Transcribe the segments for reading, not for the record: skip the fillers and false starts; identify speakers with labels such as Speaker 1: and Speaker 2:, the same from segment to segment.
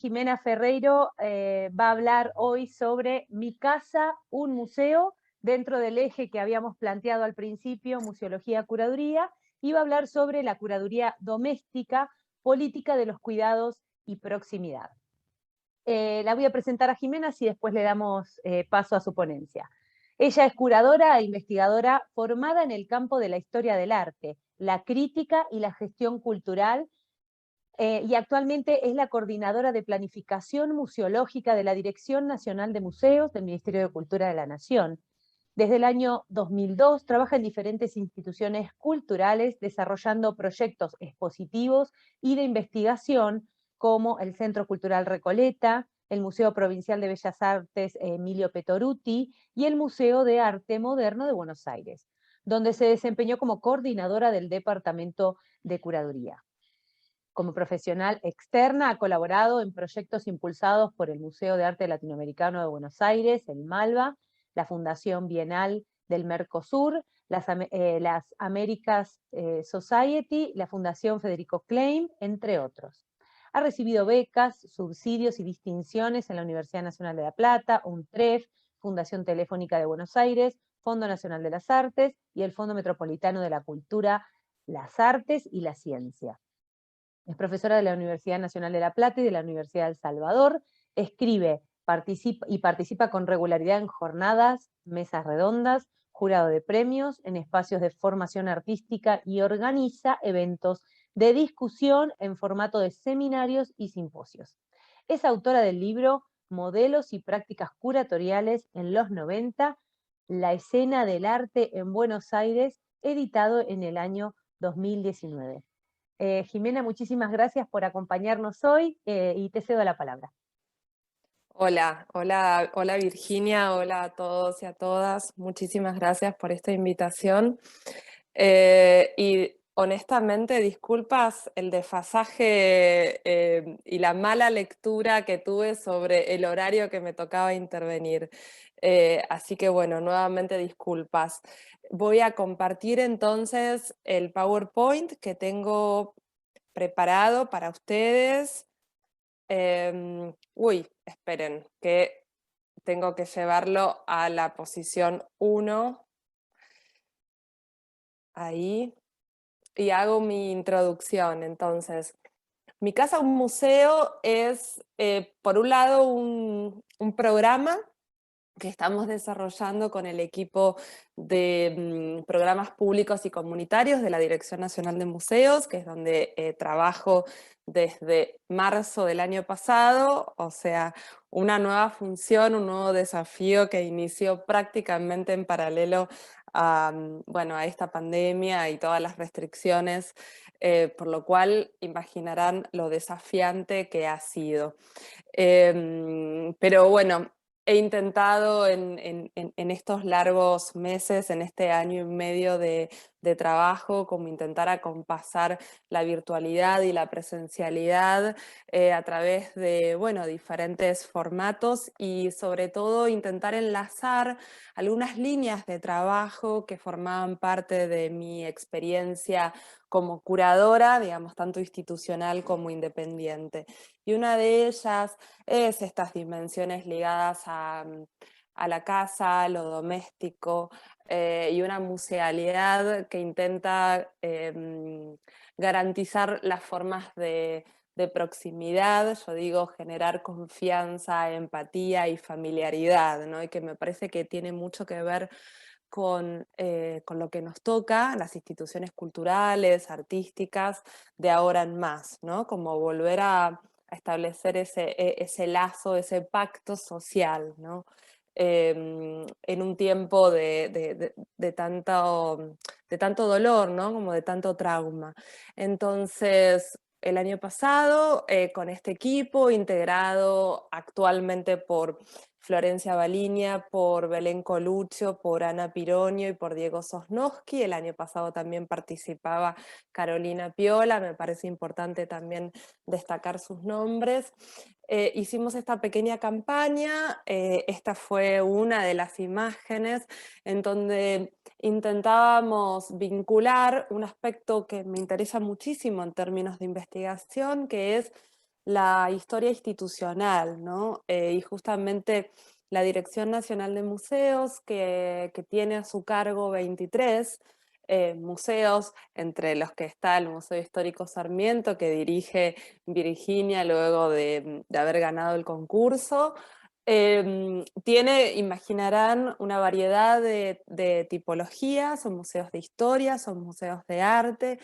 Speaker 1: Jimena Ferreiro va a hablar hoy sobre Mi casa, un museo, dentro del eje que habíamos planteado al principio, museología, curaduría, y va a hablar sobre la curaduría doméstica, política de los cuidados y proximidad. La voy a presentar a Jimena y después le damos paso a su ponencia. Ella es curadora e investigadora formada en el campo de la historia del arte, la crítica y la gestión cultural, y actualmente es la coordinadora de planificación museológica de la Dirección Nacional de Museos del Ministerio de Cultura de la Nación. Desde el año 2002 trabaja en diferentes instituciones culturales desarrollando proyectos expositivos y de investigación como el Centro Cultural Recoleta, el Museo Provincial de Bellas Artes Emilio Petoruti y el Museo de Arte Moderno de Buenos Aires, donde se desempeñó como coordinadora del Departamento de Curaduría. Como profesional externa ha colaborado en proyectos impulsados por el Museo de Arte Latinoamericano de Buenos Aires, el MALBA, la Fundación Bienal del Mercosur, las Américas Society, la Fundación Federico Klein, entre otros. Ha recibido becas, subsidios y distinciones en la Universidad Nacional de La Plata, UNTREF, Fundación Telefónica de Buenos Aires, Fondo Nacional de las Artes y el Fondo Metropolitano de la Cultura, las Artes y la Ciencia. Es profesora de la Universidad Nacional de La Plata y de la Universidad de El Salvador. Escribe participa con regularidad en jornadas, mesas redondas, jurado de premios, en espacios de formación artística y organiza eventos de discusión en formato de seminarios y simposios. Es autora del libro Modelos y prácticas curatoriales en los 90, la escena del arte en Buenos Aires, editado en el año 2019. Jimena, muchísimas gracias por acompañarnos hoy y te cedo la palabra.
Speaker 2: Hola Virginia, hola a todos y a todas. Muchísimas gracias por esta invitación. Y honestamente, disculpas el desfasaje y la mala lectura que tuve sobre el horario que me tocaba intervenir. Así que bueno, nuevamente disculpas. Voy a compartir entonces el PowerPoint que tengo preparado para ustedes. Esperen, que tengo que llevarlo a la posición 1, ahí, y hago mi introducción. Entonces, Mi casa, un museo es, por un lado, un programa que estamos desarrollando con el equipo de programas públicos y comunitarios de la Dirección Nacional de Museos, que es donde trabajo desde marzo del año pasado, o sea, una nueva función, un nuevo desafío que inició prácticamente en paralelo a, bueno, a esta pandemia y todas las restricciones, por lo cual imaginarán lo desafiante que ha sido. Pero bueno, he intentado en estos largos meses, en este año y medio de trabajo, como intentar acompasar la virtualidad y la presencialidad a través de, bueno, diferentes formatos y sobre todo intentar enlazar algunas líneas de trabajo que formaban parte de mi experiencia como curadora, digamos, tanto institucional como independiente. Y una de ellas es estas dimensiones ligadas a la casa, a lo doméstico, y una musealidad que intenta garantizar las formas de proximidad, yo digo, generar confianza, empatía y familiaridad, ¿no? Y que me parece que tiene mucho que ver con lo que nos toca, las instituciones culturales, artísticas, de ahora en más, ¿no? Como volver a establecer ese lazo, ese pacto social, ¿no? En un tiempo de tanto dolor, ¿no? Como de tanto trauma. Entonces, el año pasado, con este equipo integrado actualmente por Florencia Baliña, por Belén Coluccio, por Ana Pironio y por Diego Sosnowski. El año pasado también participaba Carolina Piola, me parece importante también destacar sus nombres. Hicimos esta pequeña campaña, esta fue una de las imágenes en donde intentábamos vincular un aspecto que me interesa muchísimo en términos de investigación, que es la historia institucional, ¿no? Y justamente la Dirección Nacional de Museos, que tiene a su cargo 23 museos, entre los que está el Museo Histórico Sarmiento, que dirige Virginia luego de haber ganado el concurso. Tiene, imaginarán, una variedad de tipologías, son museos de historia, son museos de arte,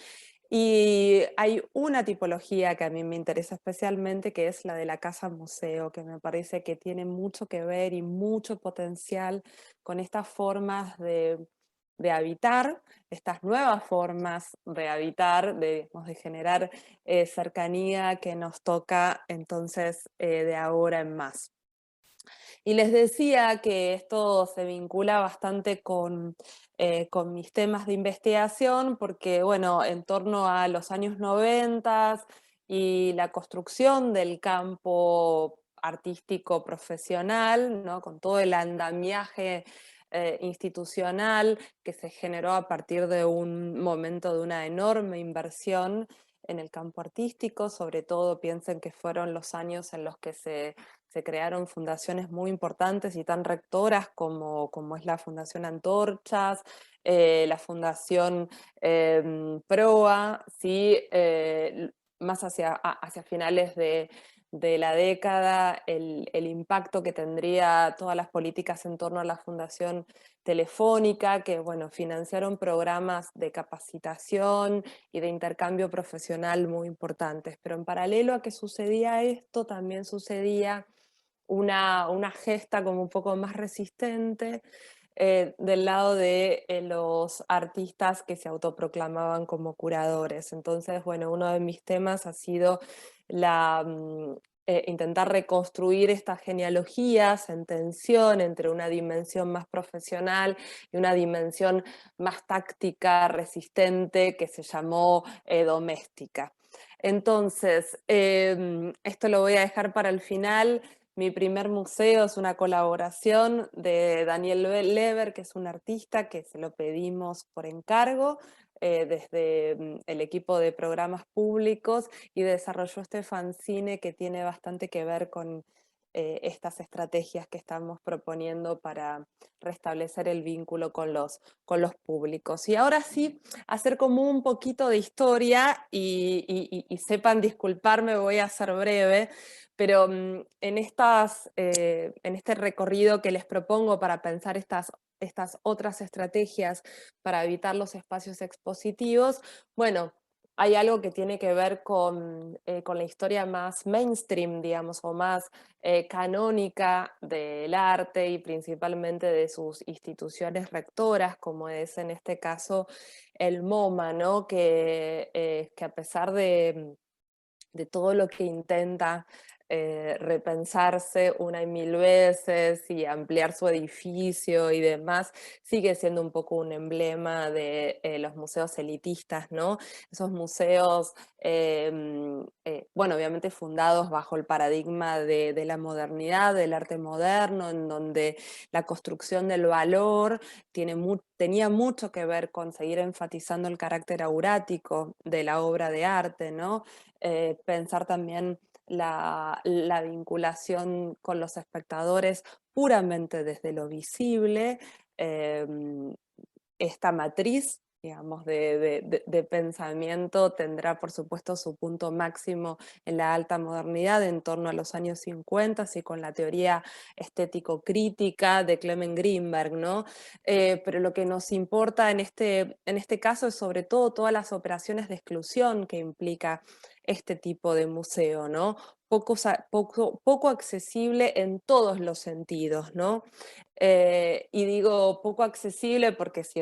Speaker 2: y hay una tipología que a mí me interesa especialmente, que es la de la casa museo, que me parece que tiene mucho que ver y mucho potencial con estas formas de habitar, estas nuevas formas de habitar, digamos, de generar cercanía que nos toca entonces de ahora en más. Y les decía que esto se vincula bastante con mis temas de investigación, porque bueno, en torno a los años 90 y la construcción del campo artístico profesional, ¿no? Con todo el andamiaje institucional que se generó a partir de un momento de una enorme inversión en el campo artístico, sobre todo piensen que fueron los años en los que se crearon fundaciones muy importantes y tan rectoras como es la Fundación Antorchas, la Fundación Proa, ¿sí? Más hacia finales de la década, el impacto que tendría todas las políticas en torno a la Fundación Telefónica, que bueno, financiaron programas de capacitación y de intercambio profesional muy importantes. Pero en paralelo a que sucedía esto, también sucedía una gesta como un poco más resistente del lado de los artistas que se autoproclamaban como curadores. Entonces, bueno, uno de mis temas ha sido intentar reconstruir estas genealogías en tensión entre una dimensión más profesional y una dimensión más táctica, resistente, que se llamó doméstica. Entonces, esto lo voy a dejar para el final. Mi primer museo es una colaboración de Daniel Lever, que es un artista que se lo pedimos por encargo desde el equipo de programas públicos, y desarrolló este fanzine que tiene bastante que ver con estas estrategias que estamos proponiendo para restablecer el vínculo con los públicos. Y ahora sí, hacer como un poquito de historia y sepan disculparme, voy a ser breve, pero en este recorrido que les propongo para pensar estas otras estrategias para evitar los espacios expositivos, bueno, hay algo que tiene que ver con la historia más mainstream, digamos, o más canónica del arte y principalmente de sus instituciones rectoras, como es en este caso el MoMA, ¿no? Que a pesar de todo lo que intenta repensarse una y mil veces y ampliar su edificio y demás, sigue siendo un poco un emblema de los museos elitistas, ¿no? Esos museos, bueno, obviamente fundados bajo el paradigma de la modernidad, del arte moderno, en donde la construcción del valor tenía mucho que ver con seguir enfatizando el carácter aurático de la obra de arte, ¿no? Pensar también la vinculación con los espectadores puramente desde lo visible, esta matriz, digamos, de pensamiento tendrá, por supuesto, su punto máximo en la alta modernidad, en torno a los años 50, y con la teoría estético-crítica de Clement Greenberg, ¿no? Pero lo que nos importa en este caso es sobre todo todas las operaciones de exclusión que implica este tipo de museo, ¿no? Poco accesible en todos los sentidos, ¿no? Y digo poco accesible porque si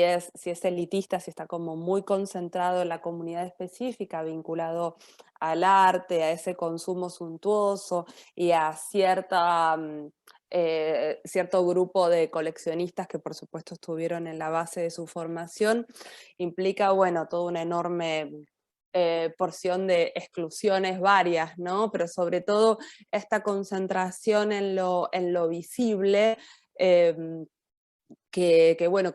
Speaker 2: es elitista, si está como muy concentrado en la comunidad específica, vinculado al arte, a ese consumo suntuoso y a cierto grupo de coleccionistas que por supuesto estuvieron en la base de su formación, implica, bueno, toda una enorme porción de exclusiones varias, ¿no? Pero sobre todo esta concentración en lo visible, bueno,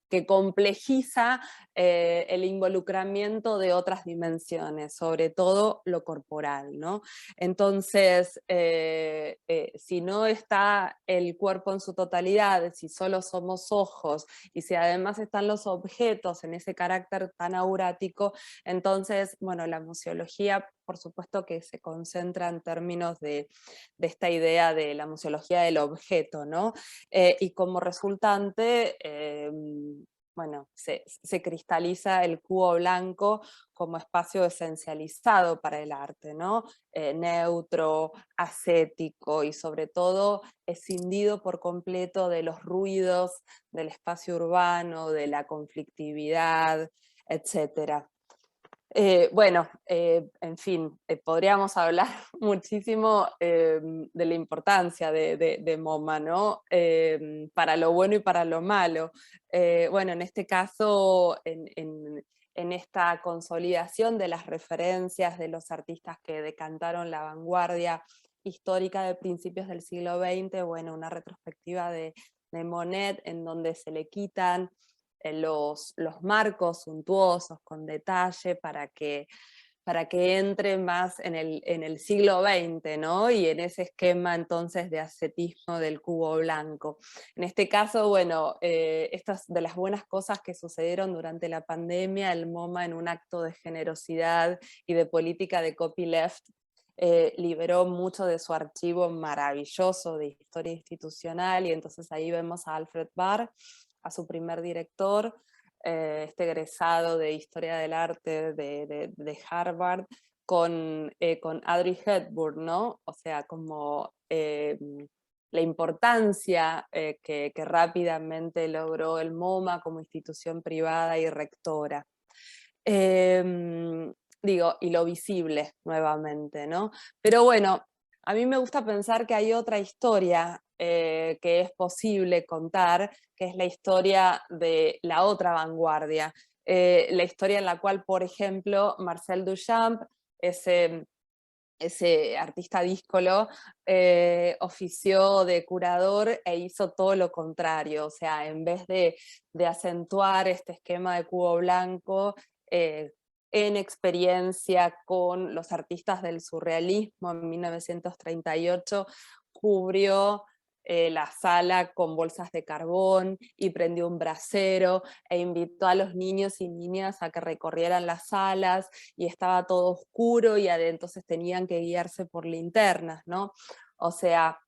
Speaker 2: que complejiza el involucramiento de otras dimensiones, sobre todo lo corporal, ¿no? Entonces, si no está el cuerpo en su totalidad, si solo somos ojos, y si además están los objetos en ese carácter tan aurático, entonces, bueno, la museología, por supuesto que se concentra en términos de esta idea de la museología del objeto, ¿no? Y como resultante, bueno, se cristaliza el cubo blanco como espacio esencializado para el arte, ¿no? Neutro, ascético y sobre todo escindido por completo de los ruidos del espacio urbano, de la conflictividad, etc. Bueno, en fin, podríamos hablar muchísimo de la importancia de MoMA, ¿no? Para lo bueno y para lo malo. Bueno, en este caso, en esta consolidación de las referencias de los artistas que decantaron la vanguardia histórica de principios del siglo XX, bueno, una retrospectiva de Monet en donde se le quitan los marcos suntuosos con detalle para que entre más en el siglo XX, ¿no? Y en ese esquema entonces de ascetismo del cubo blanco. En este caso, bueno, estas de las buenas cosas que sucedieron durante la pandemia, el MoMA en un acto de generosidad y de política de copyleft, liberó mucho de su archivo maravilloso de historia institucional, y entonces ahí vemos a Alfred Barr, a su primer director, este egresado de Historia del Arte de Harvard, con Audrey Hepburn, ¿no? O sea, como la importancia que rápidamente logró el MoMA como institución privada y rectora. Digo, y lo visible nuevamente, ¿no? Pero bueno, a mí me gusta pensar que hay otra historia que es posible contar, que es la historia de la otra vanguardia, la historia en la cual, por ejemplo, Marcel Duchamp, ese artista díscolo, ofició de curador e hizo todo lo contrario, o sea, en vez de acentuar este esquema de cubo blanco, en experiencia con los artistas del surrealismo en 1938, cubrió la sala con bolsas de carbón y prendió un brasero e invitó a los niños y niñas a que recorrieran las salas, y estaba todo oscuro y entonces tenían que guiarse por linternas, ¿no? O sea,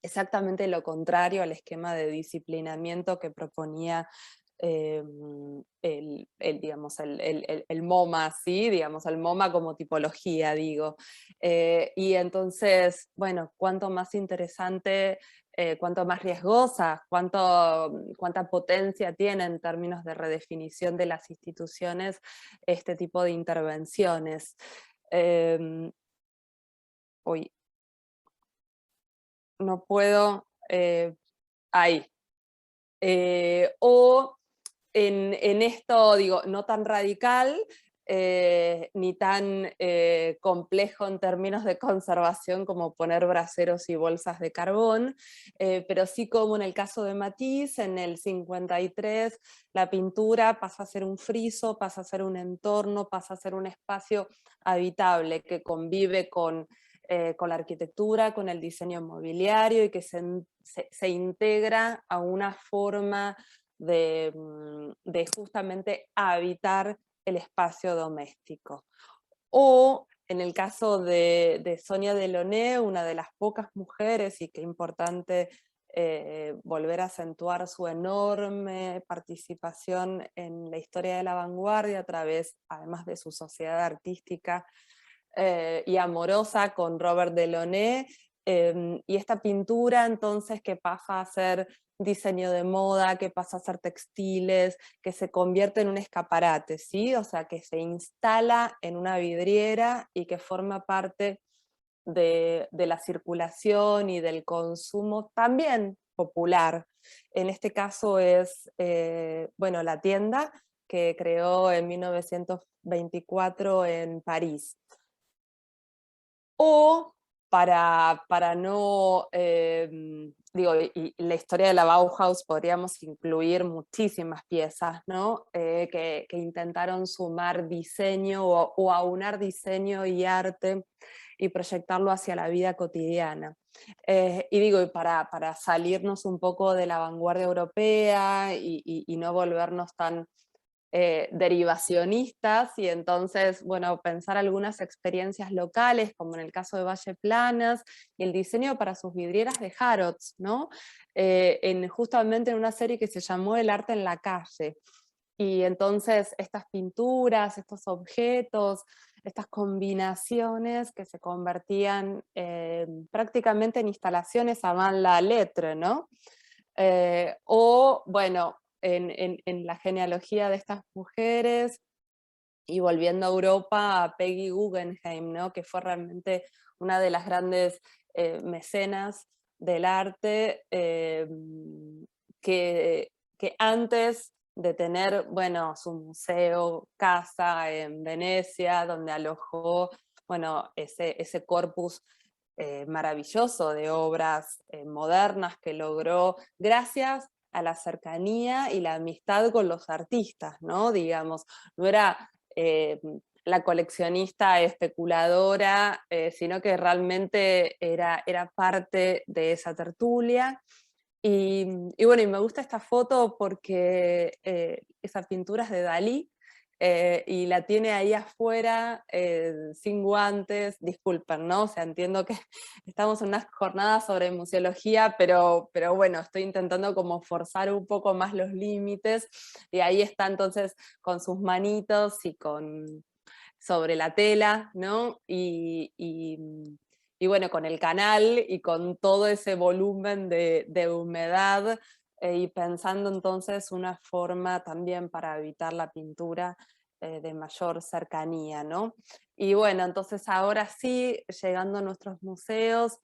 Speaker 2: exactamente lo contrario al esquema de disciplinamiento que proponía digamos, el MoMA, ¿sí? Digamos, el MoMA como tipología, digo. Y entonces, bueno, cuánto más interesante, cuánto más riesgosa, cuánta potencia tiene en términos de redefinición de las instituciones este tipo de intervenciones. Uy, no puedo... ahí. O en esto, digo, no tan radical, ni tan complejo en términos de conservación como poner braseros y bolsas de carbón, pero sí como en el caso de Matisse, en el 53, la pintura pasa a ser un friso, pasa a ser un entorno, pasa a ser un espacio habitable que convive con la arquitectura, con el diseño mobiliario, y que se integra a una forma de justamente habitar el espacio doméstico. O en el caso de Sonia Delaunay, una de las pocas mujeres, y qué importante volver a acentuar su enorme participación en la historia de la vanguardia a través, además de su sociedad artística y amorosa con Robert Delaunay, y esta pintura entonces que pasa a ser diseño de moda, que pasa a ser textiles, que se convierte en un escaparate, ¿sí? O sea, que se instala en una vidriera y que forma parte de la circulación y del consumo también popular. En este caso es, bueno, la tienda que creó en 1924 en París. O para no digo, y la historia de la Bauhaus podríamos incluir muchísimas piezas, ¿no? Que intentaron sumar diseño o aunar diseño y arte y proyectarlo hacia la vida cotidiana. Y digo, y para salirnos un poco de la vanguardia europea y no volvernos tan derivacionistas, y entonces, bueno, pensar algunas experiencias locales, como en el caso de Valle Planas, y el diseño para sus vidrieras de Harrods, ¿no? Justamente en una serie que se llamó El arte en la calle. Y entonces estas pinturas, estos objetos, estas combinaciones que se convertían prácticamente en instalaciones avant la lettre, ¿no? O, bueno, en la genealogía de estas mujeres, y volviendo a Europa, a Peggy Guggenheim, ¿no? Que fue realmente una de las grandes mecenas del arte, que antes de tener, bueno, su museo, casa en Venecia, donde alojó, bueno, ese corpus maravilloso de obras modernas que logró gracias a la cercanía y la amistad con los artistas, ¿no? Digamos, no era la coleccionista especuladora, sino que realmente era parte de esa tertulia. Y bueno, y me gusta esta foto porque esa pintura es de Dalí, y la tiene ahí afuera, sin guantes, disculpen, ¿no? O sea, entiendo que estamos en unas jornadas sobre museología, pero bueno, estoy intentando como forzar un poco más los límites, y ahí está entonces con sus manitos y sobre la tela, ¿no? Y bueno, con el canal y con todo ese volumen de humedad, y pensando entonces una forma también para evitar la pintura de mayor cercanía, ¿no? Y bueno, entonces ahora sí, llegando a nuestros museos,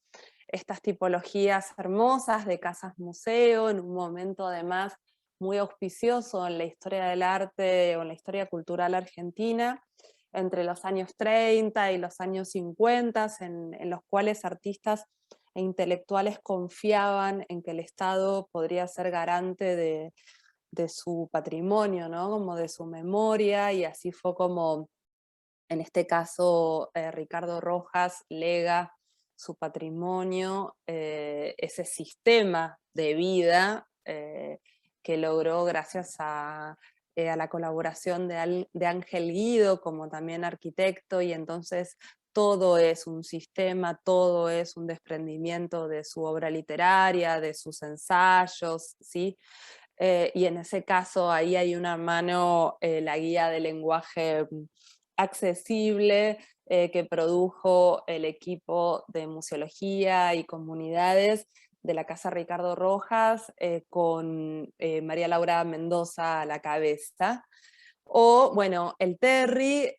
Speaker 2: estas tipologías hermosas de casas museo, en un momento además muy auspicioso en la historia del arte o en la historia cultural argentina, entre los años 30 y los años 50, en los cuales artistas e intelectuales confiaban en que el Estado podría ser garante de su patrimonio, ¿no? Como de su memoria, y así fue como, en este caso, Ricardo Rojas lega su patrimonio, ese sistema de vida que logró gracias a la colaboración de Ángel Guido, como también arquitecto, y entonces todo es un sistema, todo es un desprendimiento de su obra literaria, de sus ensayos, ¿sí? Y en ese caso ahí hay una mano, la guía de lenguaje accesible, que produjo el equipo de museología y comunidades de la Casa Ricardo Rojas, con María Laura Mendoza a la cabeza. O, bueno, el Terry,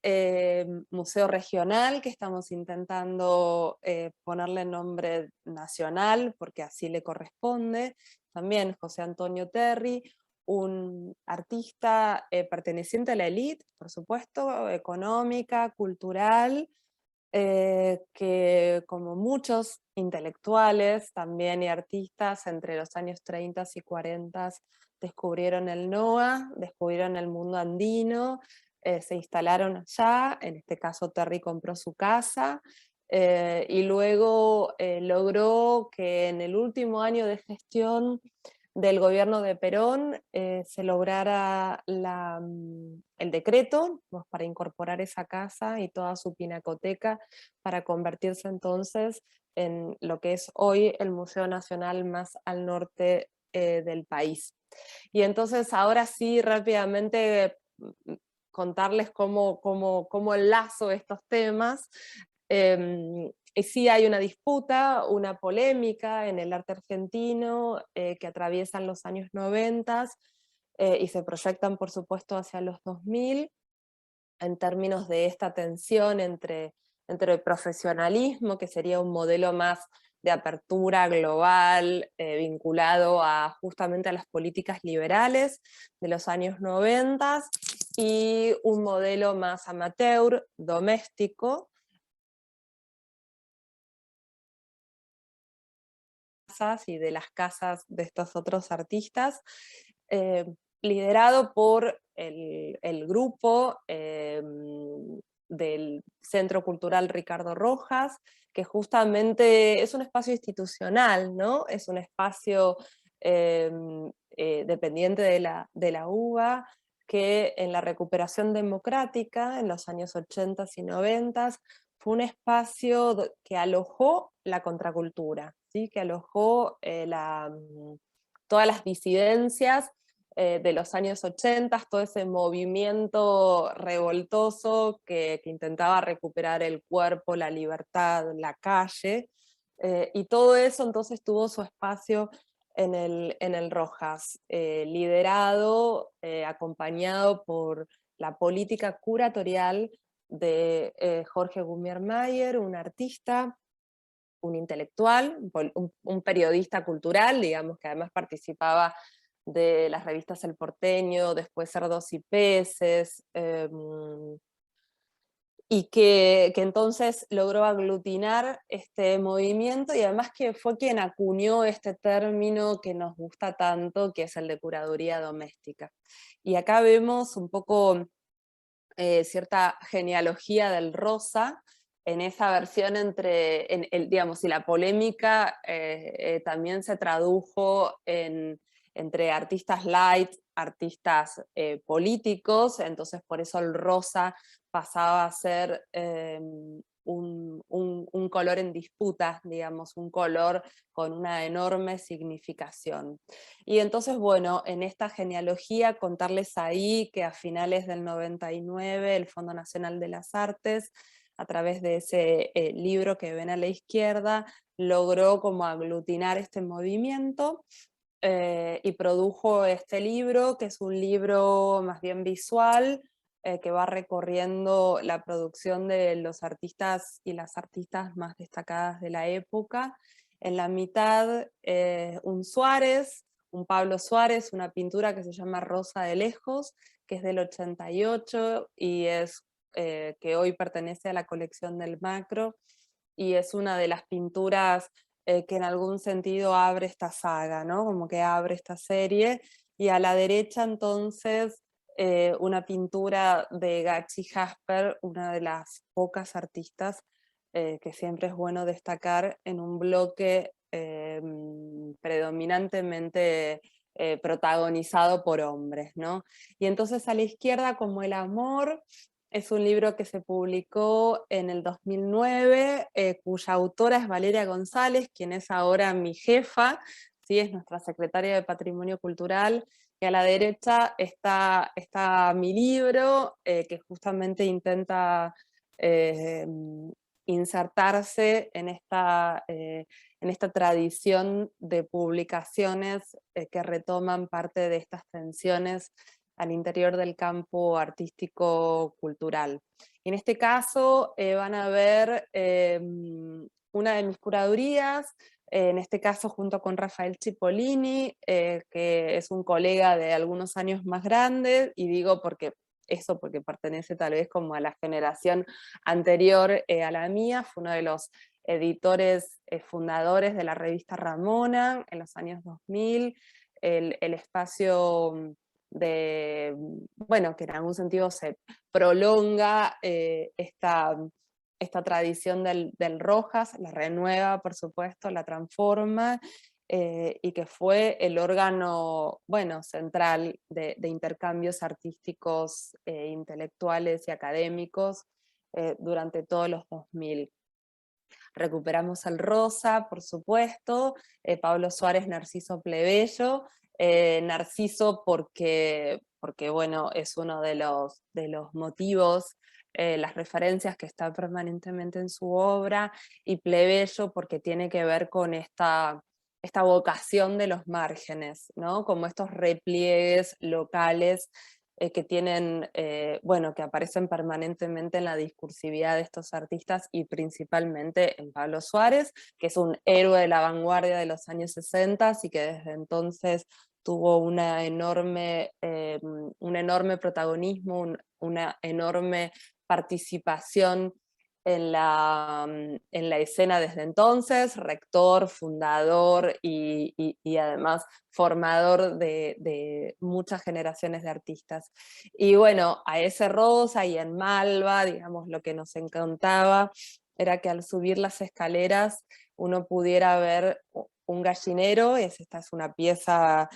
Speaker 2: museo regional, que estamos intentando ponerle nombre nacional, porque así le corresponde. También José Antonio Terry, un artista perteneciente a la élite, por supuesto, económica, cultural, que como muchos intelectuales también y artistas entre los años 30 y 40 descubrieron el NOA, descubrieron el mundo andino, se instalaron allá, en este caso Terry compró su casa, y luego logró que en el último año de gestión del gobierno de Perón se lograra el decreto, pues, para incorporar esa casa y toda su pinacoteca, para convertirse entonces en lo que es hoy el Museo Nacional más al norte del país. Y entonces ahora sí, rápidamente, contarles cómo enlazo estos temas. Y sí hay una disputa, una polémica en el arte argentino, que atraviesan los años 90 y se proyectan por supuesto hacia los 2000, en términos de esta tensión entre el profesionalismo, que sería un modelo más de apertura global, vinculado justamente a las políticas liberales de los años 90, y un modelo más amateur, doméstico, casas y de las casas de estos otros artistas, liderado por el grupo del Centro Cultural Ricardo Rojas, que justamente es un espacio institucional, ¿no? Es un espacio dependiente de la UBA, que en la recuperación democrática, en los años 80 y 90, fue un espacio que alojó la contracultura, ¿sí? Que alojó todas las disidencias de los años 80, todo ese movimiento revoltoso que intentaba recuperar el cuerpo, la libertad, la calle, y todo eso entonces tuvo su espacio en el Rojas, liderado, acompañado por la política curatorial de Jorge Gummiermayer, un artista, un intelectual, un periodista cultural, digamos, que además participaba de las revistas El Porteño, después Cerdos y Peces, y que entonces logró aglutinar este movimiento, y además que fue quien acuñó este término que nos gusta tanto, que es el de curaduría doméstica. Y acá vemos un poco cierta genealogía del Rosa, en esa versión digamos, y la polémica también se tradujo entre artistas light, artistas políticos, entonces por eso el rosa pasaba a ser un color en disputa, digamos, un color con una enorme significación. Y entonces, bueno, en esta genealogía contarles ahí que a finales del 99 el Fondo Nacional de las Artes, a través de ese libro que ven a la izquierda, logró como aglutinar este movimiento y produjo este libro, que es un libro más bien visual, que va recorriendo la producción de los artistas y las artistas más destacadas de la época. En la mitad un Suárez, un Pablo Suárez, una pintura que se llama Rosa de Lejos, que es del 88 y es que hoy pertenece a la colección del Macro, y es una de las pinturas que en algún sentido abre esta saga, ¿no? Como que abre esta serie, y a la derecha entonces una pintura de Gachi Jasper, una de las pocas artistas que siempre es bueno destacar en un bloque predominantemente protagonizado por hombres, ¿no? Y entonces a la izquierda, como el amor, es un libro que se publicó en el 2009, cuya autora es Valeria González, quien es ahora mi jefa, ¿sí? Es nuestra secretaria de Patrimonio Cultural, y a la derecha está mi libro, que justamente intenta eh, insertarse en esta tradición de publicaciones que retoman parte de estas tensiones al interior del campo artístico-cultural. En este caso van a ver una de mis curadurías, en este caso junto con Rafael Cipollini, que es un colega de algunos años más grande, y digo porque pertenece tal vez como a la generación anterior a la mía, fue uno de los editores fundadores de la revista Ramona en los años 2000, el espacio bueno, que en algún sentido se prolonga esta tradición del Rojas, la renueva, por supuesto, la transforma, y que fue el órgano, bueno, central de intercambios artísticos, intelectuales y académicos durante todos los 2000. Recuperamos el Rosa, por supuesto, Pablo Suárez, Narciso Plebeyo, Narciso porque bueno, es uno de los motivos, las referencias que están permanentemente en su obra, y Plebeyo porque tiene que ver con esta vocación de los márgenes, ¿no? Como estos repliegues locales que tienen, bueno, que aparecen permanentemente en la discursividad de estos artistas, y principalmente en Pablo Suárez, que es un héroe de la vanguardia de los años 60 y que desde entonces tuvo un enorme protagonismo, una enorme participación en la escena desde entonces, rector, fundador y además formador de muchas generaciones de artistas. Y bueno, a ese Rosa y en Malva, digamos, lo que nos encantaba era que al subir las escaleras uno pudiera ver un gallinero. Esta es una pieza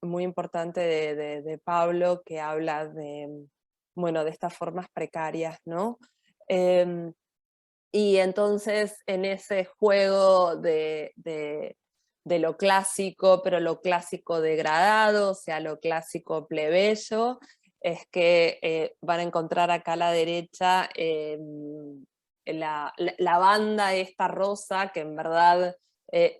Speaker 2: muy importante de Pablo, que habla de, bueno, de estas formas precarias, ¿no? Em, y entonces en ese juego de lo clásico, pero lo clásico degradado, o sea, lo clásico plebeyo, es que van a encontrar acá a la derecha la banda esta rosa, que en verdad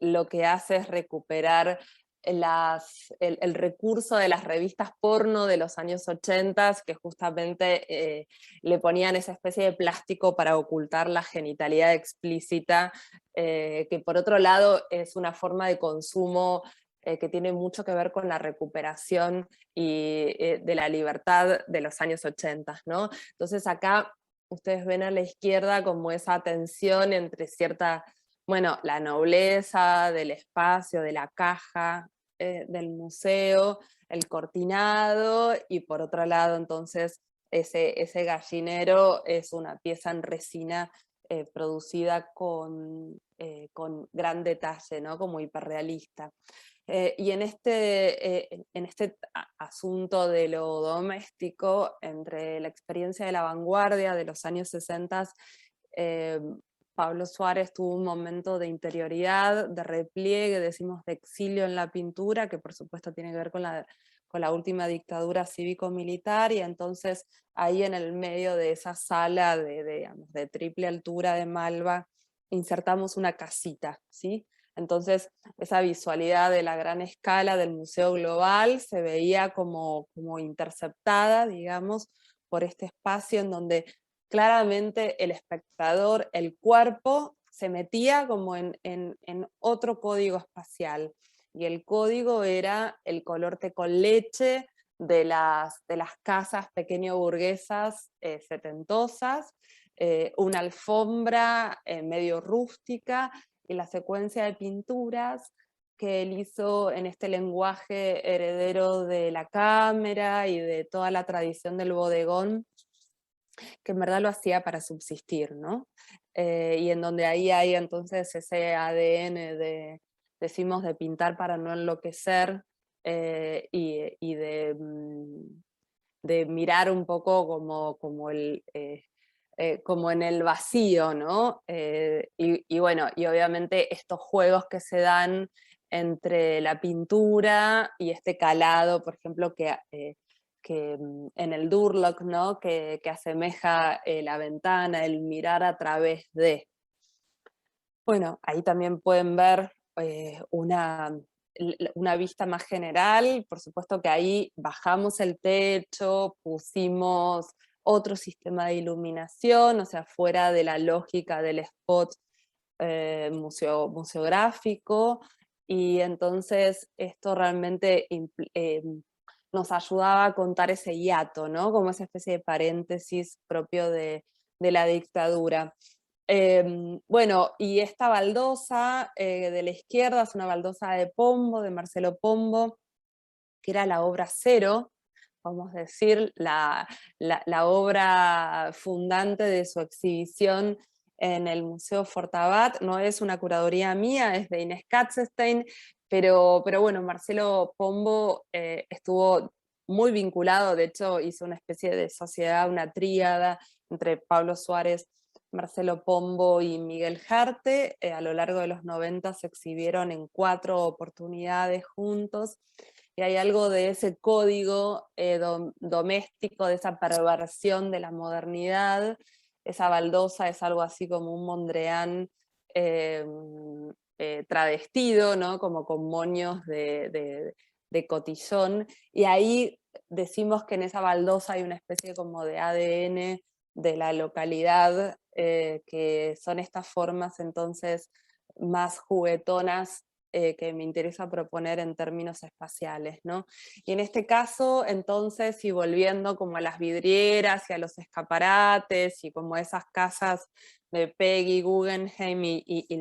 Speaker 2: lo que hace es recuperar el recurso de las revistas porno de los años 80, que justamente le ponían esa especie de plástico para ocultar la genitalidad explícita, que por otro lado es una forma de consumo que tiene mucho que ver con la recuperación de la libertad de los años 80, ¿no? Entonces acá ustedes ven a la izquierda como esa tensión entre cierta, bueno, la nobleza del espacio, de la caja, del museo, el cortinado, y por otro lado entonces ese gallinero es una pieza en resina producida con gran detalle, ¿no? Como hiperrealista. Y en este asunto de lo doméstico, entre la experiencia de la vanguardia de los años 60, eh, Pablo Suárez tuvo un momento de interioridad, de repliegue, decimos de exilio en la pintura, que por supuesto tiene que ver con la última dictadura cívico-militar, y entonces ahí en el medio de esa sala digamos, de triple altura de Malva, insertamos una casita, ¿sí? Entonces esa visualidad de la gran escala del Museo Global se veía como interceptada, digamos, por este espacio en donde claramente el espectador, el cuerpo, se metía como en otro código espacial. Y el código era el color té con leche de las casas pequeño burguesas setentosas, una alfombra medio rústica, y la secuencia de pinturas que él hizo en este lenguaje heredero de la cámara y de toda la tradición del bodegón, que en verdad lo hacía para subsistir, ¿no? Y en donde ahí hay entonces ese ADN decimos, de pintar para no enloquecer, y de mirar un poco como en el vacío, ¿no? Y bueno, y obviamente estos juegos que se dan entre la pintura y este calado, por ejemplo, que en el Durlock, ¿no? Que asemeja la ventana, el mirar a través de. Bueno, ahí también pueden ver una vista más general. Por supuesto que ahí bajamos el techo, pusimos otro sistema de iluminación, o sea, fuera de la lógica del spot museográfico, y entonces esto realmente nos ayudaba a contar ese hiato, ¿no? Como esa especie de paréntesis propio de la dictadura. Bueno, y esta baldosa de la izquierda es una baldosa de Pombo, de Marcelo Pombo, que era la obra cero, vamos a decir, la obra fundante de su exhibición en el Museo Fortabat. No es una curaduría mía, es de Inés Katzenstein, pero bueno, Marcelo Pombo estuvo muy vinculado, de hecho hizo una especie de sociedad, una tríada entre Pablo Suárez, Marcelo Pombo y Miguel Jarte. A lo largo de los 90 se exhibieron en 4 oportunidades juntos, y hay algo de ese código doméstico, de esa perversión de la modernidad. Esa baldosa es algo así como un Mondrian eh, travestido, ¿no? Como con moños de cotillón, y ahí decimos que en esa baldosa hay una especie como de ADN de la localidad, que son estas formas entonces más juguetonas que me interesa proponer en términos espaciales, ¿no? Y en este caso, entonces, y volviendo como a las vidrieras y a los escaparates y como esas casas de Peggy Guggenheim y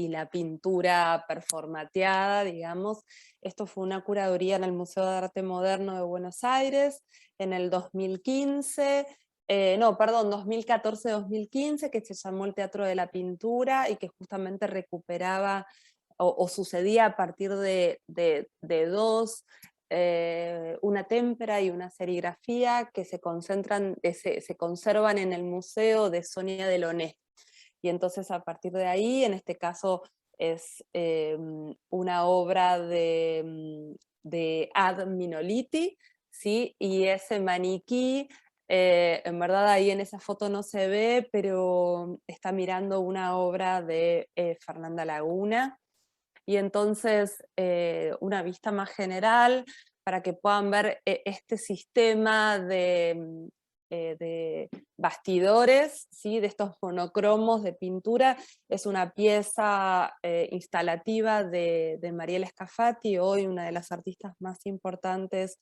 Speaker 2: la pintura performateada, digamos. Esto fue una curaduría en el Museo de Arte Moderno de Buenos Aires en el 2015, no, perdón, 2014-2015, que se llamó el Teatro de la Pintura y que justamente recuperaba o sucedía a partir de dos, una témpera y una serigrafía que se concentran, se conservan en el Museo de Sonia Delaunay. Y entonces a partir de ahí, en este caso es una obra de Ad Minoliti, ¿sí? Y ese maniquí, en verdad ahí en esa foto no se ve, pero está mirando una obra de Fernanda Laguna. Y entonces una vista más general para que puedan ver este sistema de bastidores, ¿sí? De estos monocromos de pintura. Es una pieza instalativa de Mariela Scafati, hoy una de las artistas más importantes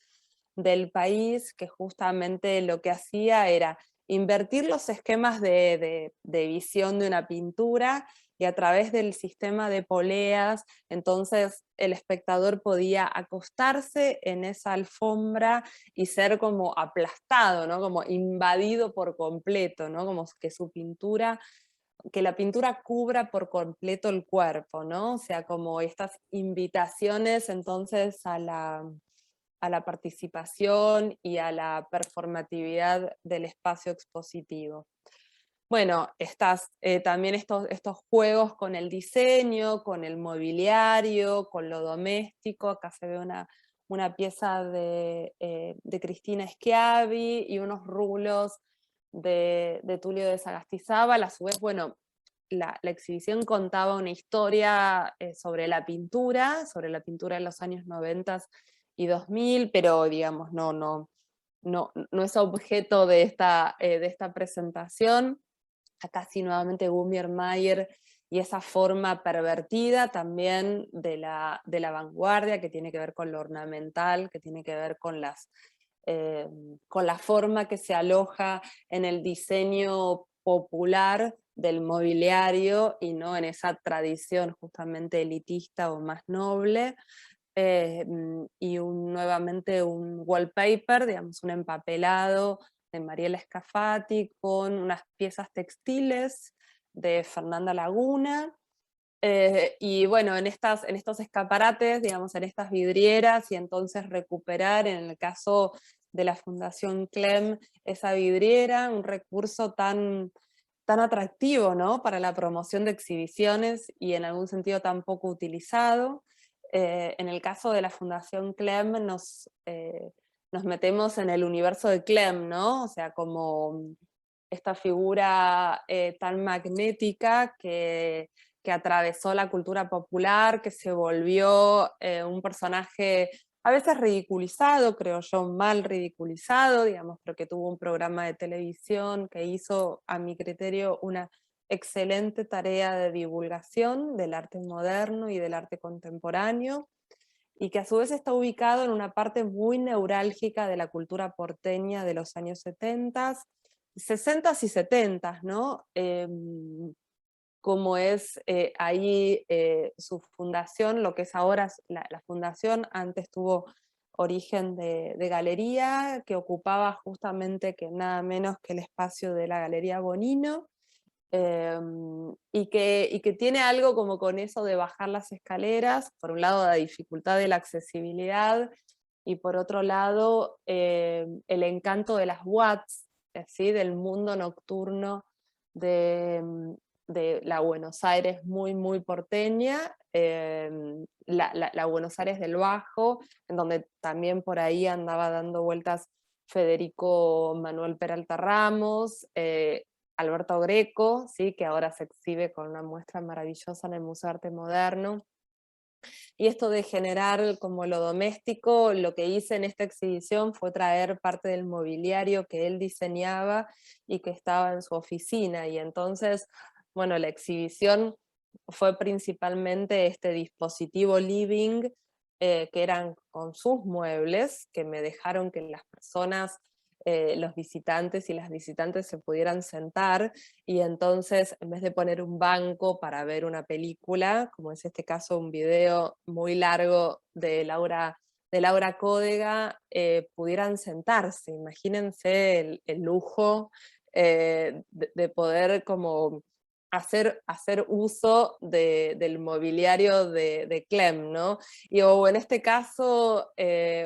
Speaker 2: del país, que justamente lo que hacía era invertir los esquemas de visión de una pintura, y a través del sistema de poleas, entonces el espectador podía acostarse en esa alfombra y ser como aplastado, ¿no? Como invadido por completo, ¿no? Como que su pintura, que la pintura cubra por completo el cuerpo, ¿no? O sea, como estas invitaciones entonces a la participación y a la performatividad del espacio expositivo. Bueno, también estos juegos con el diseño, con el mobiliario, con lo doméstico. Acá se ve una pieza de Cristina Schiavi y unos rulos de Tulio de Sagastizábal. A su vez, bueno, la exhibición contaba una historia sobre la pintura de los años 90 y 2000, pero digamos, no es objeto de esta presentación. Acá sí nuevamente Gumier Mayer y esa forma pervertida también de la vanguardia, que tiene que ver con lo ornamental, que tiene que ver con la forma que se aloja en el diseño popular del mobiliario y no en esa tradición justamente elitista o más noble. Y nuevamente un wallpaper, digamos un empapelado de Mariela Scafati con unas piezas textiles de Fernanda Laguna. Y bueno, en estos escaparates, digamos, en estas vidrieras, y entonces recuperar, en el caso de la Fundación Clem, esa vidriera, un recurso tan atractivo, ¿no? Para la promoción de exhibiciones y en algún sentido tan poco utilizado. En el caso de la Fundación Clem nos metemos en el universo de Clem, ¿no? O sea, como esta figura tan magnética que atravesó la cultura popular, que se volvió un personaje a veces ridiculizado, creo yo, mal ridiculizado, digamos, pero que tuvo un programa de televisión que hizo, a mi criterio, una excelente tarea de divulgación del arte moderno y del arte contemporáneo, y que a su vez está ubicado en una parte muy neurálgica de la cultura porteña de los años 70, 60 y 70, ¿no? Como es ahí su fundación, lo que es ahora la fundación, antes tuvo origen de galería, que ocupaba justamente que nada menos que el espacio de la Galería Bonino, y que tiene algo como con eso de bajar las escaleras, por un lado la dificultad de la accesibilidad, y por otro lado el encanto de las watts, ¿sí? Del mundo nocturno de la Buenos Aires muy, muy porteña, la Buenos Aires del Bajo, en donde también por ahí andaba dando vueltas Federico Manuel Peralta Ramos, Alberto Greco, ¿sí? Que ahora se exhibe con una muestra maravillosa en el Museo de Arte Moderno. Y esto de generar como lo doméstico, lo que hice en esta exhibición fue traer parte del mobiliario que él diseñaba y que estaba en su oficina, y entonces, bueno, la exhibición fue principalmente este dispositivo living, que eran con sus muebles, que me dejaron que las personas, los visitantes y las visitantes se pudieran sentar, y entonces en vez de poner un banco para ver una película, como es este caso un video muy largo de Laura Códega, pudieran sentarse. Imagínense el lujo de poder como hacer uso del mobiliario de Clem, ¿no? Y o en este caso,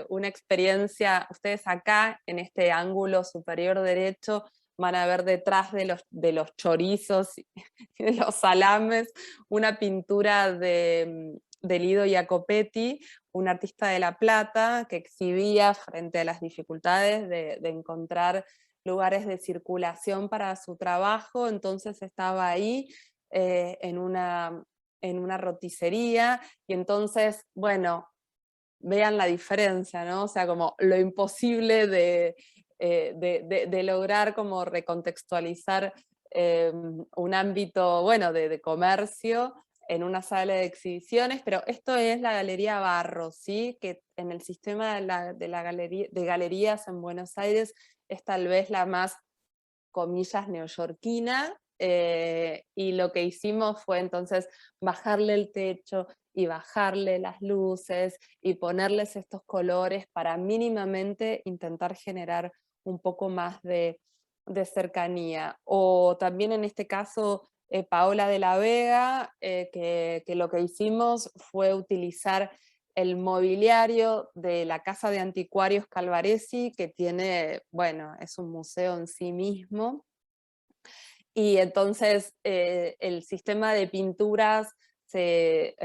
Speaker 2: una experiencia, ustedes acá, en este ángulo superior derecho, van a ver detrás de los chorizos y de los salames, una pintura de Lido Jacopetti, un artista de La Plata, que exhibía frente a las dificultades de encontrar lugares de circulación para su trabajo, entonces estaba ahí en una roticería, y entonces, bueno, vean la diferencia, ¿no? O sea, como lo imposible de lograr como recontextualizar un ámbito, bueno, de comercio en una sala de exhibiciones, pero esto es la Galería Barro, ¿sí? Que en el sistema de galerías en Buenos Aires es tal vez la más, comillas, neoyorquina, y lo que hicimos fue entonces bajarle el techo y bajarle las luces y ponerles estos colores para mínimamente intentar generar un poco más de cercanía. O también en este caso, Paola de la Vega, que lo que hicimos fue utilizar el mobiliario de la Casa de Anticuarios Calvaresi, que tiene, bueno, es un museo en sí mismo, y entonces el sistema de pinturas se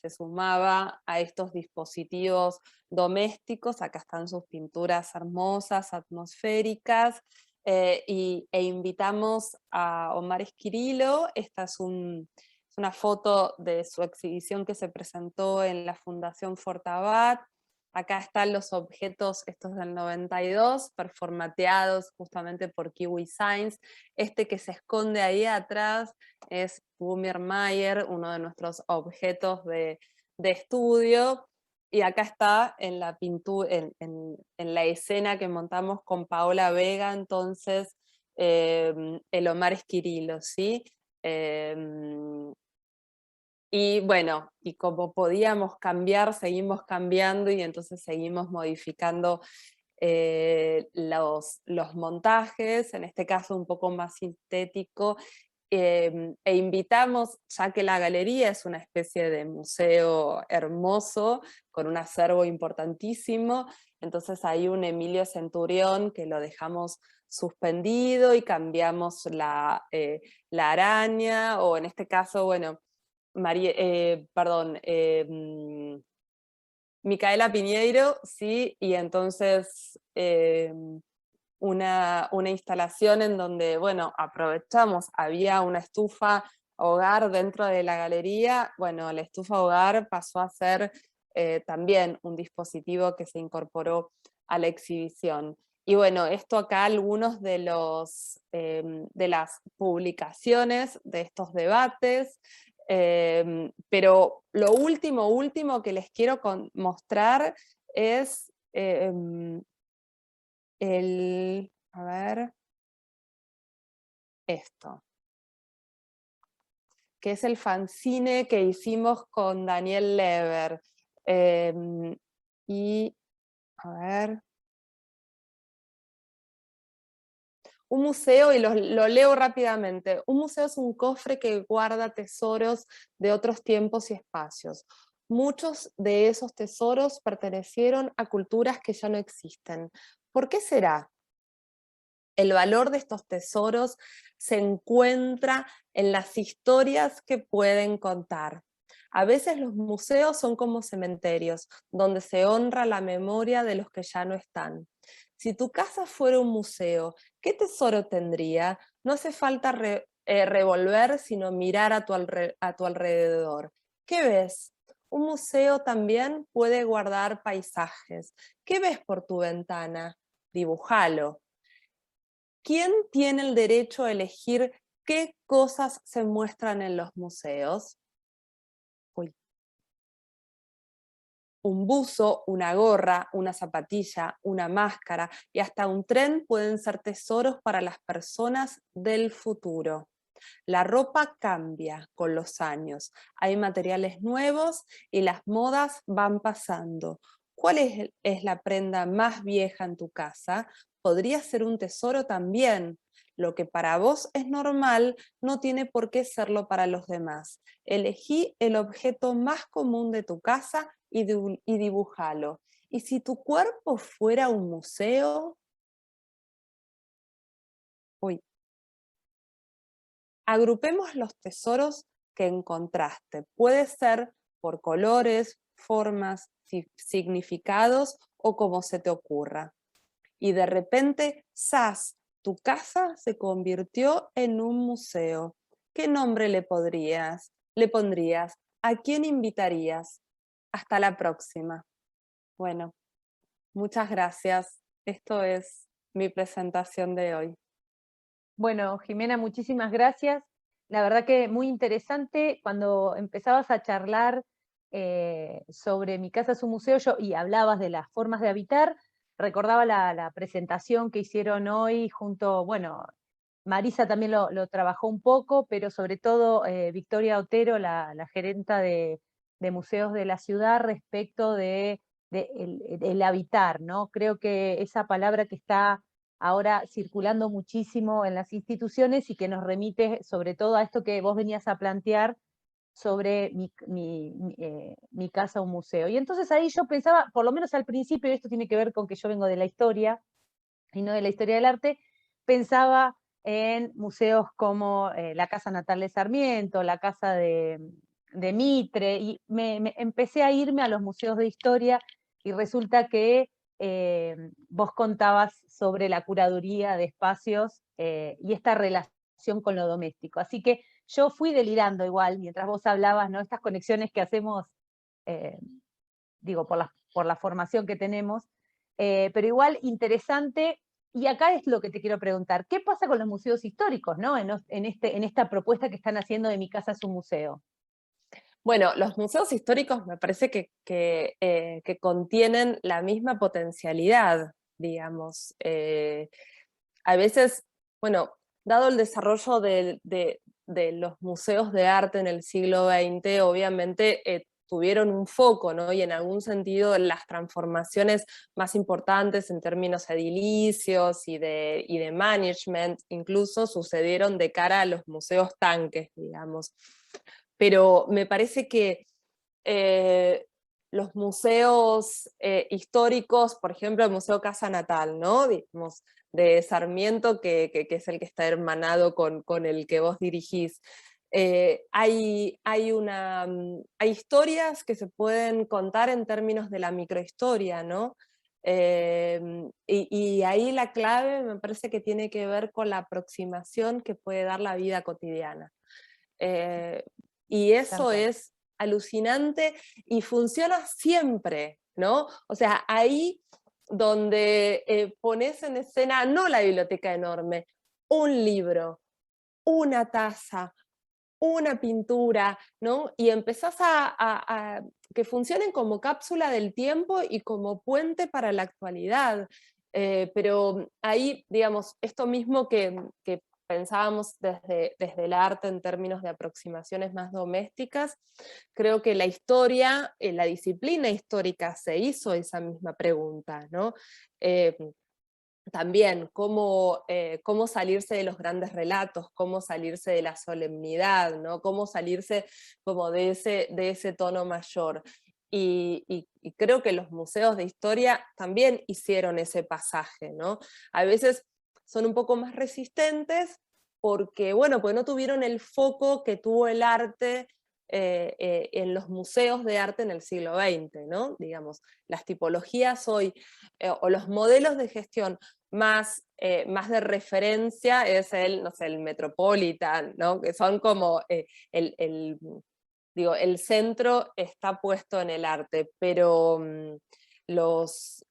Speaker 2: sumaba a estos dispositivos domésticos. Acá están sus pinturas hermosas, atmosféricas, e invitamos a Omar Esquirilo. Esta es una foto de su exhibición que se presentó en la Fundación Fortabat. Acá están los objetos, estos del 92, performateados justamente por Kiwi Science. Este que se esconde ahí atrás es Mayer, uno de nuestros objetos de estudio. Y acá está en la pintura, en la escena que montamos con Paola Vega, entonces, el Omar Esquirilo, ¿sí? Y bueno, y como podíamos cambiar, seguimos cambiando, y entonces seguimos modificando los montajes, en este caso un poco más sintético, e invitamos, ya que la galería es una especie de museo hermoso, con un acervo importantísimo, entonces hay un Emilio Centurión que lo dejamos suspendido y cambiamos la araña, o en este caso, bueno, Micaela Piñeiro, sí, y entonces una instalación en donde, bueno, aprovechamos, había una estufa hogar dentro de la galería, bueno, la estufa hogar pasó a ser también un dispositivo que se incorporó a la exhibición. Y bueno, esto acá algunos de las publicaciones de estos debates, pero lo último que les quiero mostrar es a ver, esto, que es el fanzine que hicimos con Daniel Lever. Y, a ver, un museo, y lo leo rápidamente. Un museo es un cofre que guarda tesoros de otros tiempos y espacios. Muchos de esos tesoros pertenecieron a culturas que ya no existen. ¿Por qué será? El valor de estos tesoros se encuentra en las historias que pueden contar. A veces los museos son como cementerios, donde se honra la memoria de los que ya no están. Si tu casa fuera un museo, ¿qué tesoro tendría? No hace falta revolver, sino mirar a tu alrededor. ¿Qué ves? Un museo también puede guardar paisajes. ¿Qué ves por tu ventana? Dibújalo. ¿Quién tiene el derecho a elegir qué cosas se muestran en los museos? Un buzo, una gorra, una zapatilla, una máscara y hasta un tren pueden ser tesoros para las personas del futuro. La ropa cambia con los años, hay materiales nuevos y las modas van pasando. ¿Cuál es la prenda más vieja en tu casa? Podría ser un tesoro también. Lo que para vos es normal no tiene por qué serlo para los demás. Elegí el objeto más común de tu casa y dibújalo. ¿Y si tu cuerpo fuera un museo? Uy, agrupemos los tesoros que encontraste. Puede ser por colores, formas, significados o como se te ocurra. Y de repente, ¡zas!, tu casa se convirtió en un museo. ¿Qué nombre le pondrías? ¿A quién invitarías? Hasta la próxima. Bueno, muchas gracias. Esto es mi presentación de hoy.
Speaker 1: Bueno, Jimena, muchísimas gracias. La verdad que muy interesante cuando empezabas a charlar sobre Mi casa es un museo y hablabas de las formas de habitar, recordaba la presentación que hicieron hoy junto, bueno, Marisa también lo trabajó un poco, pero sobre todo Victoria Otero, la gerenta de museos de la ciudad, respecto de el habitar, ¿no? Creo que esa palabra que está ahora circulando muchísimo en las instituciones y que nos remite sobre todo a esto que vos venías a plantear sobre mi casa, un museo. Y entonces ahí yo pensaba, por lo menos al principio, y esto tiene que ver con que yo vengo de la historia y no de la historia del arte, pensaba en museos como la Casa Natal de Sarmiento, la Casa de Mitre, y empecé a irme a los museos de historia y resulta que vos contabas sobre la curaduría de espacios y esta relación con lo doméstico. Así que yo fui delirando igual, mientras vos hablabas, ¿no? Estas conexiones que hacemos, eh, digo, por la formación que tenemos, pero igual interesante. Y acá es lo que te quiero preguntar, ¿qué pasa con los museos históricos, ¿no? En esta propuesta que están haciendo de Mi casa es un museo.
Speaker 2: Bueno, los museos históricos me parece que contienen la misma potencialidad, digamos. A veces, bueno, dado el desarrollo de los museos de arte en el siglo XX, obviamente tuvieron un foco, ¿no? Y en algún sentido las transformaciones más importantes en términos edilicios y de management incluso sucedieron de cara a los museos tanques, digamos. Pero me parece que eh, los museos históricos, por ejemplo el Museo Casa Natal, ¿no? Digamos, de Sarmiento, que es el que está hermanado con el que vos dirigís. Hay historias que se pueden contar en términos de la microhistoria, ¿no? Y ahí la clave me parece que tiene que ver con la aproximación que puede dar la vida cotidiana. Eh, y
Speaker 1: Tal
Speaker 2: eso
Speaker 1: cual.
Speaker 2: es alucinante y funciona siempre, ¿no? O sea, ahí donde pones en escena no la biblioteca enorme, un libro, una taza, una pintura, ¿no? Y empezás a que funcionen como cápsula del tiempo y como puente para la actualidad. Pero ahí, digamos, esto mismo que pensábamos desde el arte en términos de aproximaciones más domésticas, creo que la historia, la disciplina histórica se hizo esa misma pregunta, ¿no? Eh, también cómo salirse de los grandes relatos, cómo salirse de la solemnidad, ¿no? Cómo salirse como de ese tono mayor. Y creo que los museos de historia también hicieron ese pasaje, ¿no? A veces son un poco más resistentes porque, bueno, pues no tuvieron el foco que tuvo el arte en los museos de arte en el siglo XX, ¿no? Digamos, las tipologías hoy o los modelos de gestión más de referencia es no sé, el Metropolitan, ¿no? Que son como digo, el centro está puesto en el arte, pero los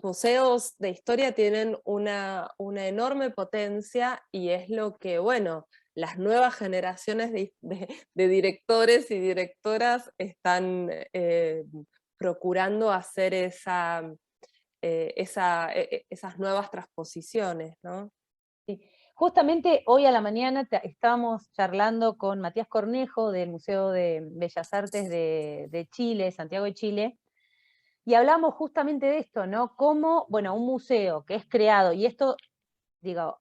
Speaker 2: museos de historia tienen una enorme potencia y es lo que, bueno, las nuevas generaciones de directores y directoras están procurando hacer esas nuevas transposiciones, ¿no?
Speaker 1: Sí. Justamente hoy a la mañana estábamos charlando con Matías Cornejo del Museo de Bellas Artes de Chile, Santiago de Chile, y hablamos justamente de esto, ¿no? Cómo, bueno, un museo que es creado, y esto, digo,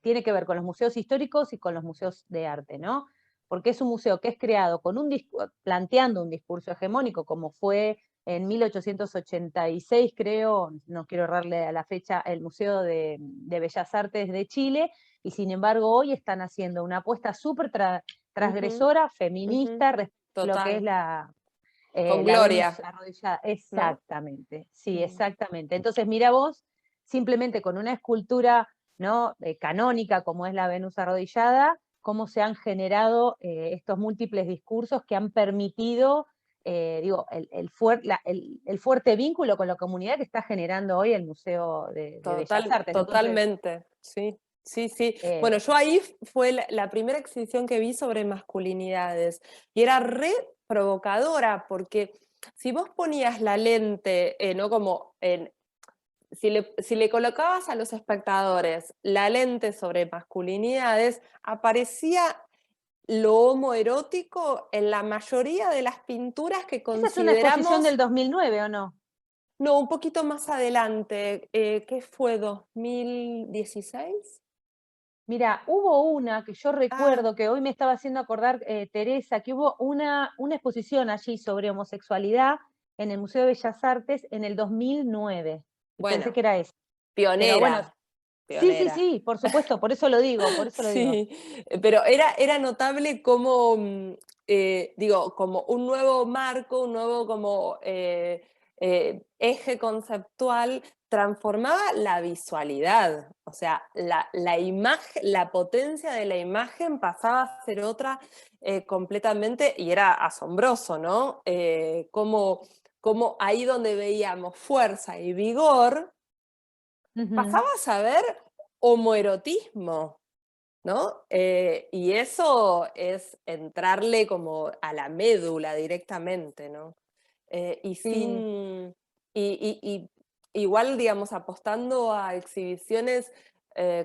Speaker 1: tiene que ver con los museos históricos y con los museos de arte, ¿no? Porque es un museo que es creado con planteando un discurso hegemónico, como fue en 1886, creo, no quiero errarle a la fecha, el Museo de Bellas Artes de Chile, y sin embargo hoy están haciendo una apuesta súper
Speaker 2: Ujú,
Speaker 1: transgresora,
Speaker 2: ujú,
Speaker 1: feminista, respecto a lo que es
Speaker 2: total. Con
Speaker 1: la Venus
Speaker 2: Gloria,
Speaker 1: arrodillada.
Speaker 2: ¿no?
Speaker 1: Exactamente, sí,
Speaker 2: Mm.
Speaker 1: exactamente. Entonces, mira vos, simplemente con una escultura, ¿no? Canónica como es la Venus arrodillada, cómo se han generado estos múltiples discursos que han permitido, digo, el fuerte vínculo con la comunidad que está generando hoy el Museo de Bellas Artes. Entonces,
Speaker 2: Totalmente, sí, sí, sí. Bueno,
Speaker 1: eh,
Speaker 2: yo ahí fue la primera exhibición que vi sobre masculinidades y era re provocadora porque si vos ponías la lente, ¿no? Como si le colocabas a los espectadores la lente sobre masculinidades, aparecía lo homoerótico en la mayoría de las pinturas que
Speaker 1: esa es una exposición del
Speaker 2: consideramos.
Speaker 1: 2009, ¿o no?
Speaker 2: No, un poquito más adelante, ¿qué fue? ¿2016?
Speaker 1: Mira, hubo una que yo
Speaker 2: Ah,
Speaker 1: recuerdo que hoy me estaba haciendo acordar Teresa, que hubo una exposición allí sobre homosexualidad en el Museo de Bellas Artes en el 2009. Y pensé
Speaker 2: bueno,
Speaker 1: que era esa. Pero bueno,
Speaker 2: pionera,
Speaker 1: sí, sí,
Speaker 2: pionera.
Speaker 1: sí, por supuesto, por eso lo digo, por eso lo digo.
Speaker 2: Sí, pero era notable como, digo, como un nuevo marco, un nuevo como eje conceptual, transformaba la visualidad, o sea, la imagen, la potencia de la imagen pasaba a ser otra completamente, y era asombroso, ¿no? Como ahí donde veíamos fuerza y vigor,
Speaker 1: Ujú.
Speaker 2: pasabas a ver homoerotismo, ¿no? Y eso es entrarle como a la médula directamente, ¿no? Y
Speaker 1: Sí,
Speaker 2: sin. Y igual, digamos, apostando a exhibiciones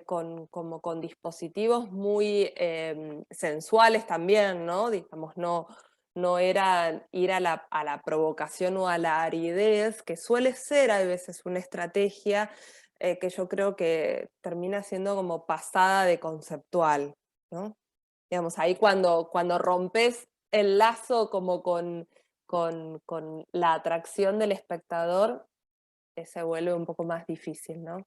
Speaker 2: como con dispositivos muy sensuales también, ¿no? Digamos, no era ir a la provocación o a la aridez, que suele ser a veces una estrategia que yo creo que termina siendo como pasada de conceptual, ¿no? Digamos, ahí cuando rompes el lazo como con la atracción del espectador, se vuelve un poco más difícil, ¿no?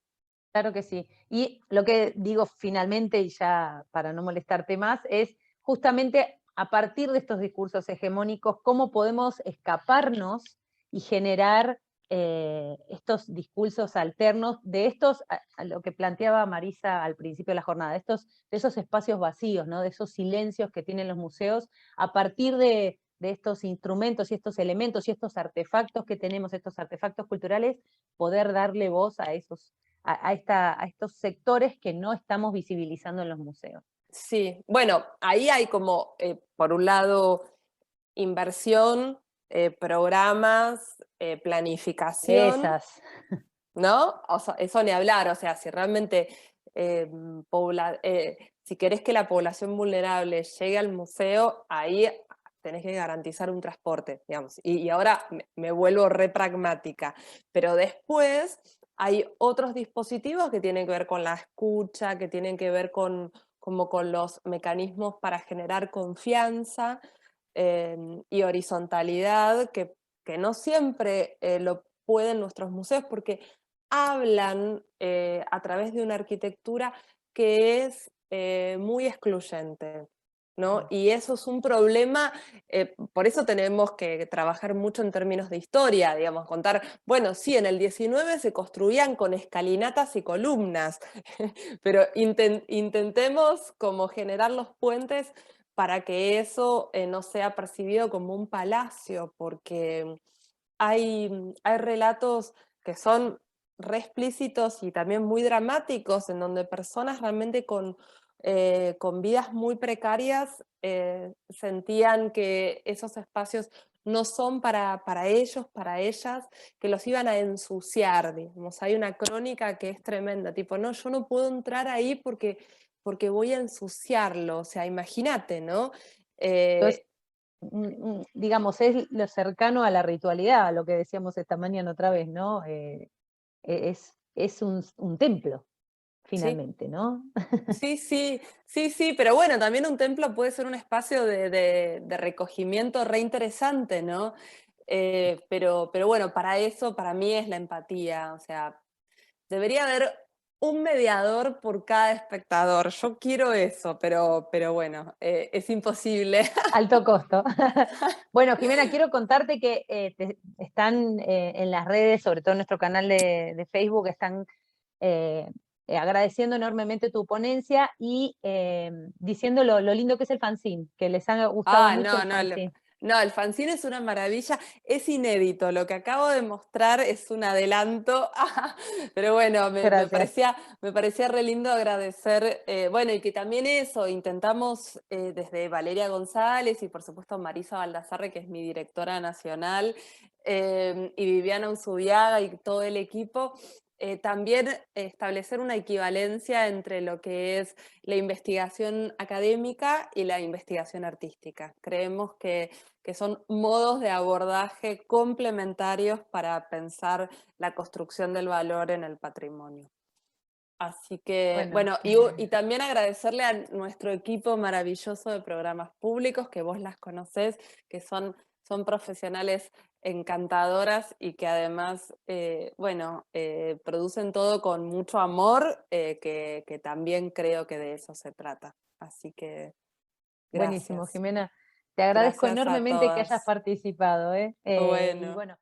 Speaker 1: claro que sí. Y lo que digo finalmente, y ya para no molestarte más, es justamente a partir de estos discursos hegemónicos, cómo podemos escaparnos y generar estos discursos alternos de estos, a lo que planteaba Marisa al principio de la jornada, de esos espacios vacíos, ¿no? De esos silencios que tienen los museos, a partir de estos instrumentos y estos elementos y estos artefactos que tenemos, estos artefactos culturales, poder darle voz a esos a estos sectores que no estamos visibilizando en los museos.
Speaker 2: Sí, bueno, ahí hay como, por un lado, inversión, programas, planificación,
Speaker 1: Esas.
Speaker 2: ¿no? O sea, eso ni hablar, o sea, si realmente, si querés que la población vulnerable llegue al museo, ahí tenés que garantizar un transporte, digamos. Y ahora me vuelvo re pragmática, pero después hay otros dispositivos que tienen que ver con la escucha, que tienen que ver como con los mecanismos para generar confianza y horizontalidad, que no siempre lo pueden nuestros museos, porque hablan a través de una arquitectura que es muy excluyente, ¿no?
Speaker 1: Mm.
Speaker 2: Y eso es un problema, por eso tenemos que trabajar mucho en términos de historia, digamos, contar, bueno, sí, en el 19 se construían con escalinatas y columnas, pero intentemos como generar los puentes para que eso no sea percibido como un palacio, porque hay relatos que son re explícitos y también muy dramáticos, en donde personas realmente con vidas muy precarias sentían que esos espacios no son para ellos, para ellas, que los iban a ensuciar, digamos. Hay una crónica que es tremenda, tipo, no, yo no puedo entrar ahí porque voy a ensuciarlo, o sea, imagínate, ¿no?
Speaker 1: Entonces,
Speaker 2: Eh,
Speaker 1: digamos, es lo cercano a la ritualidad, lo que decíamos esta mañana otra vez, ¿no? Es un templo,
Speaker 2: sí,
Speaker 1: finalmente, ¿no?
Speaker 2: sí, sí, sí, sí, pero bueno, también un templo puede ser un espacio de recogimiento re interesante, ¿no? Pero bueno, para eso, para mí es la empatía, o sea, debería haber un mediador por cada espectador. Yo quiero eso, pero bueno, es imposible.
Speaker 1: Alto costo. Bueno, Jimena, quiero contarte que están en las redes, sobre todo en nuestro canal de Facebook, están eh, agradeciendo enormemente tu ponencia y diciendo lo lindo que es el fanzine, que les ha gustado
Speaker 2: Ah,
Speaker 1: mucho
Speaker 2: no,
Speaker 1: el
Speaker 2: no,
Speaker 1: fanzine.
Speaker 2: no, el fanzine es una maravilla, es inédito, lo que acabo de mostrar es un adelanto, pero bueno,
Speaker 1: Gracias.
Speaker 2: me parecía re lindo agradecer, bueno, y que también eso, intentamos desde Valeria González y por supuesto Marisa Baldassarre, que es mi directora nacional, y Viviana Unzubiaga y todo el equipo, también establecer una equivalencia entre lo que es la investigación académica y la investigación artística. Creemos que son modos de abordaje complementarios para pensar la construcción del valor en el patrimonio. Así que,
Speaker 1: Bueno,
Speaker 2: bueno, y también agradecerle a nuestro equipo maravilloso de programas públicos, que vos las conocés, que son profesionales encantadoras y que además, bueno, producen todo con mucho amor, que también creo que de eso se trata. Así que
Speaker 1: buenísimo,
Speaker 2: gracias.
Speaker 1: Jimena. Te agradezco
Speaker 2: Gracias a
Speaker 1: enormemente que hayas
Speaker 2: todas.
Speaker 1: participado, ¿eh? Y
Speaker 2: Bueno.
Speaker 1: bueno,